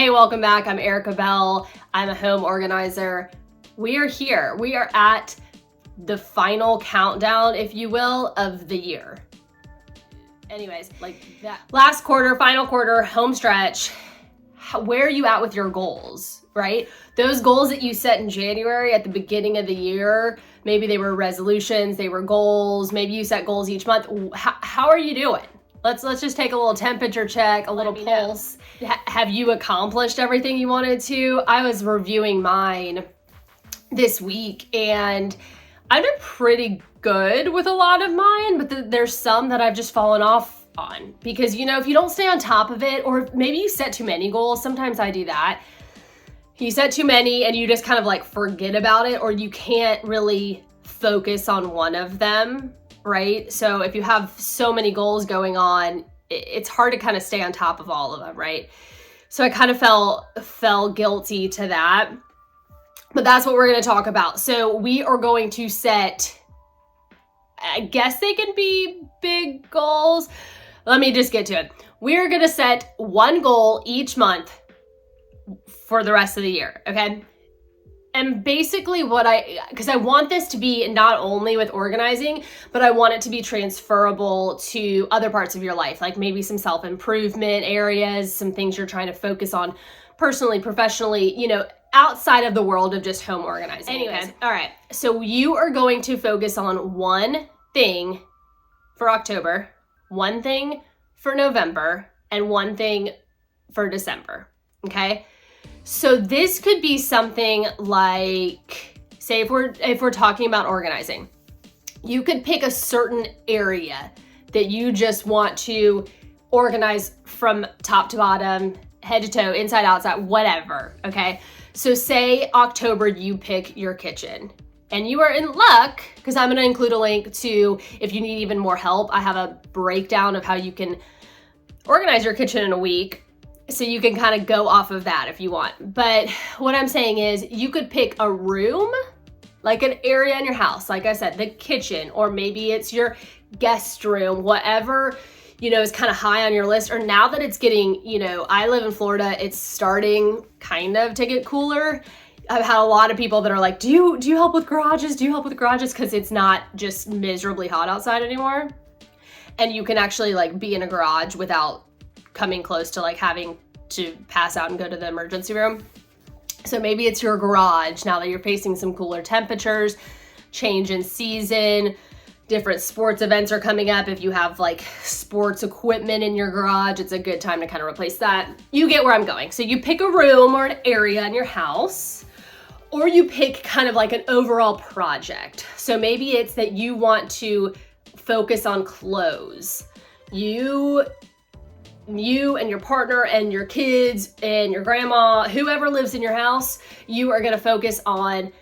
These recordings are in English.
Hey, welcome back. I'm Erika Bell. I'm a home organizer. We are here. We are at the final countdown, if you will, of the year. Anyways, like that last quarter, final quarter, home stretch, where are you at with your goals, right? Those goals that you set in January at the beginning of the year, maybe they were resolutions, they were goals, maybe you set goals each month. How are you doing? Let's just take a little temperature check, a little pulse. Have you accomplished everything you wanted to? I was reviewing mine this week and I've been pretty good with a lot of mine, but there's some that I've just fallen off on because, you know, if you don't stay on top of it, or maybe you set too many goals, sometimes I do that. You set too many and you just kind of like forget about it, or you can't really focus on one of them, right? So if you have so many goals going on, it's hard to kind of stay on top of all of them, right? So I kind of fell guilty to that. But that's what we're going to talk about. So we are going to set, I guess they can be big goals. Let me just get to it. We're going to set one goal each month for the rest of the year, okay? And basically because I want this to be not only with organizing, but I want it to be transferable to other parts of your life, like maybe some self-improvement areas, some things you're trying to focus on personally, professionally, you know, outside of the world of just home organizing. Anyways, okay? All right. So you are going to focus on one thing for October, one thing for November, and one thing for December, okay? So this could be something like, say if we're talking about organizing, you could pick a certain area that you just want to organize from top to bottom, head to toe, inside, outside, whatever, okay? So say October, you pick your kitchen. And you are in luck, because I'm gonna include a link to, if you need even more help, I have a breakdown of how you can organize your kitchen in a week. So you can kind of go off of that if you want. But what I'm saying is you could pick a room, like an area in your house, like I said, the kitchen, or maybe it's your guest room, whatever, you know, is kind of high on your list. Or now that it's getting, you know, I live in Florida, it's starting kind of to get cooler. I've had a lot of people that are like, do you help with garages? Do you help with garages? Because it's not just miserably hot outside anymore. And you can actually like be in a garage without coming close to like having to pass out and go to the emergency room. So maybe it's your garage now that you're facing some cooler temperatures, change in season, different sports events are coming up. If you have like sports equipment in your garage, it's a good time to kind of replace that. You get where I'm going. So you pick a room or an area in your house, or you pick kind of like an overall project. So maybe it's that you want to focus on clothes. You and your partner and your kids and your grandma, whoever lives in your house, you are going to focus on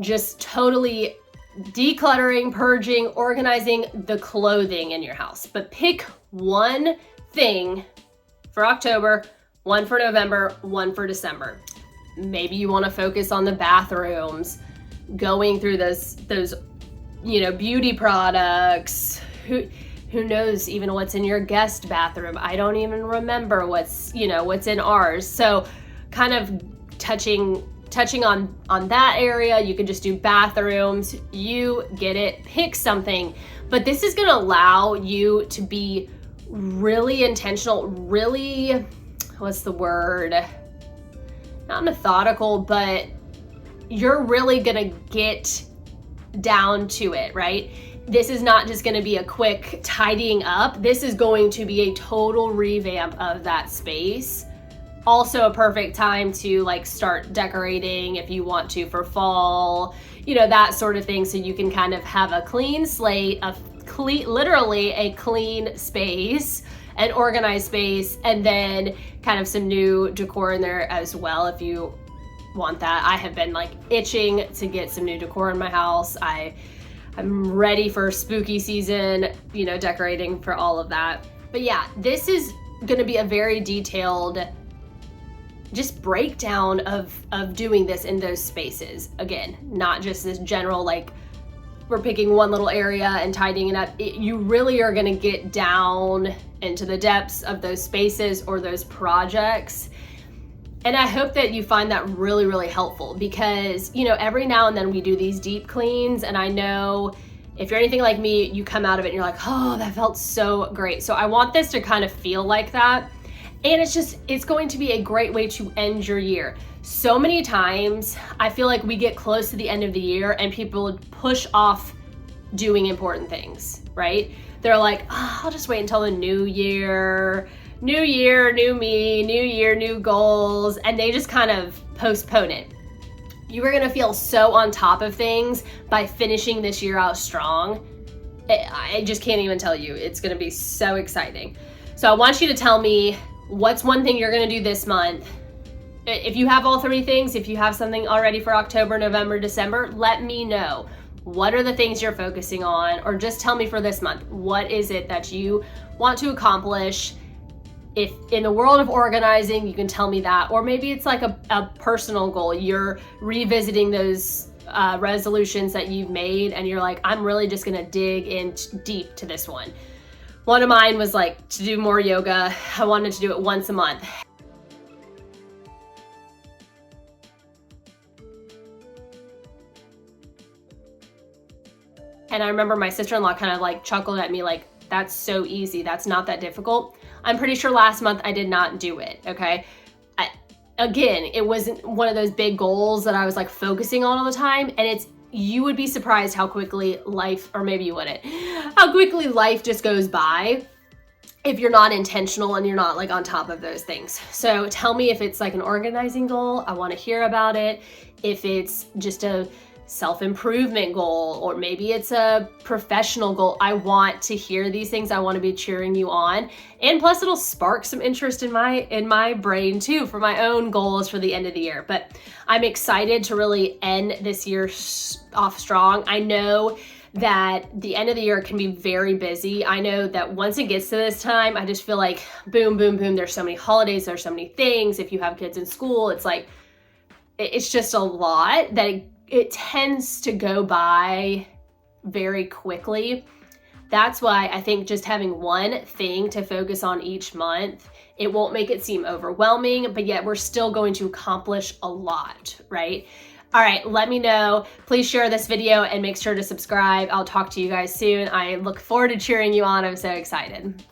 just totally decluttering, purging, organizing the clothing in your house. But pick one thing for October, one for November, one for December. Maybe you want to focus on the bathrooms, going through those, you know, beauty products. Who knows even what's in your guest bathroom? I don't even remember what's in ours. So kind of touching on that area. You can just do bathrooms. You get it. Pick something. But this is going to allow you to be really intentional, really, what's the word? Not methodical, but you're really going to get down to it, right? This is not just going to be a quick tidying up. This is going to be a total revamp of that space. Also a perfect time to like start decorating if you want to for fall, you know, that sort of thing. So you can kind of have a clean slate, literally a clean space, an organized space, and then kind of some new decor in there as well if you want that. I have been like itching to get some new decor in my house. I'm ready for spooky season, you know, decorating for all of that. But yeah, this is going to be a very detailed just breakdown of doing this in those spaces. Again, not just this general, like we're picking one little area and tidying it up. You really are going to get down into the depths of those spaces or those projects And I hope that you find that really, really helpful because, you know, every now and then we do these deep cleans, and I know if you're anything like me, you come out of it and you're like, oh, that felt so great. So I want this to kind of feel like that. And it's going to be a great way to end your year. So many times I feel like we get close to the end of the year and people push off doing important things, right? They're like, oh, I'll just wait until the new year. New year, new me, new year, new goals. And they just kind of postpone it. You are gonna feel so on top of things by finishing this year out strong. I just can't even tell you. It's gonna be so exciting. So I want you to tell me what's one thing you're gonna do this month. If you have all 3 things, if you have something already for October, November, December, let me know. What are the things you're focusing on? Or just tell me for this month, what is it that you want to accomplish? If in the world of organizing, you can tell me that, or maybe it's like a personal goal. You're revisiting those resolutions that you've made and you're like, I'm really just gonna dig in deep to this one. One of mine was like to do more yoga. I wanted to do it once a month. And I remember my sister-in-law kind of like chuckled at me like, that's so easy, that's not that difficult. I'm pretty sure last month I did not do it, okay? Again, it wasn't one of those big goals that I was like focusing on all the time, and you would be surprised how quickly life, or maybe you wouldn't, how quickly life just goes by if you're not intentional and you're not like on top of those things. So tell me if it's like an organizing goal, I wanna hear about it. If it's just a self-improvement goal, or maybe it's a professional goal, I want to hear these things. I want to be cheering you on, and plus it'll spark some interest in my brain too for my own goals for the end of the year. But I'm excited to really end this year off strong. I know that the end of the year can be very busy. I know that once it gets to this time, I just feel like boom, boom, boom. There's so many holidays, there's so many things. If you have kids in school, it's like, it's just a lot that it tends to go by very quickly. That's why I think just having one thing to focus on each month, it won't make it seem overwhelming, but yet we're still going to accomplish a lot, right? All right, let me know. Please share this video and make sure to subscribe. I'll talk to you guys soon. I look forward to cheering you on. I'm so excited.